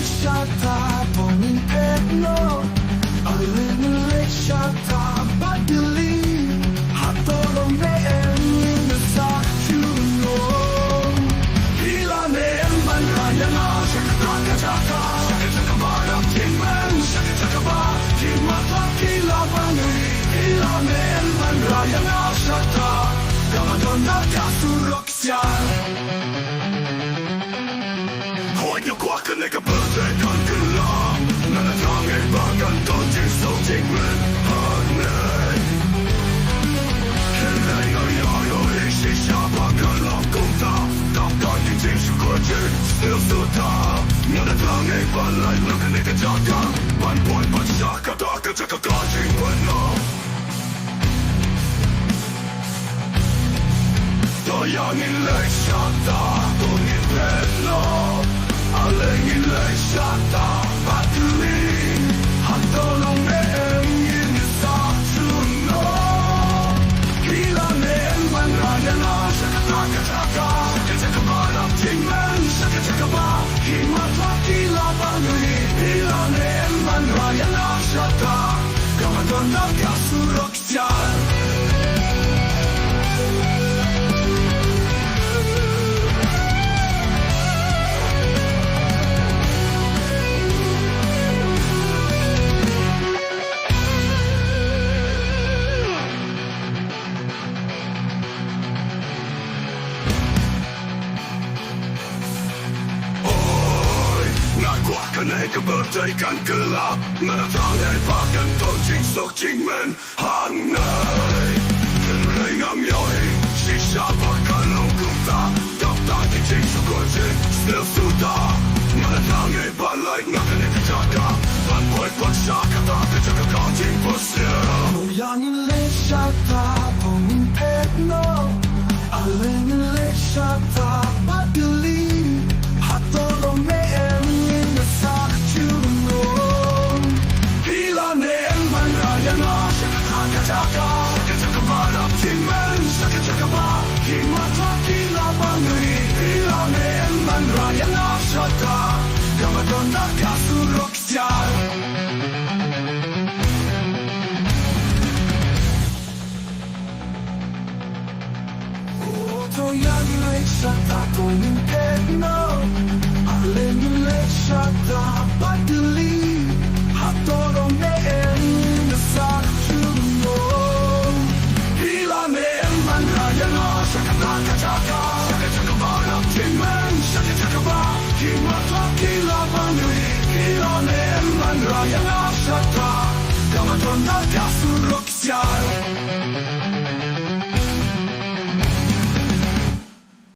shata pongin petno alin le shata badili hatolo me in the sachuno hila me man rayana shaka jaka shaka bara tingman shaka ba tingma kila bani hila me man rayana shata kamadonna kasuroksia Hoy kwaka neka birthday kan kulang Nana tangi bagan tonji so jingmen hanay Hinay ngayayo ishi siya pagkalang kumta Tapkan di jing shukurji still suta Nana tangi balay naka neka jaka Panpoy pansaka daka jaka kajing wano Doyangin lay shata tungin petlo Alingin lay shata batuli Hatolong meengin sachuno Kila meen man rayana shaka jaka Shaka barang tingman shaka ba Himata kila bangui Kila meen man rayana shata Kamadonna kasurok siya Neka birthday kan gelap Menatangay pakan tonjing sok jingmen hanay Ringam yoi Shisha pakan lungkumta Dapta kijing sukurjing Still suda Menatangay balay Ngaka neka jaka Panpoy pansaka Taka jaka kajing jingphohsniew Moyangin le shata Pongin petno Alingin le shata Badili Hatolong me Jaka, jaka barang tingman, jaka ba, himata kila bangui, ilang man rayana shata, kamadonna kasurok siya. Toyang lay shata tungin petno, alin lay shata badili, hatolong me in the sachuno. Jaka, jaka barang tingman, jaka ba, himata kila bangui, kila man rayana shata, kamadonna kasurok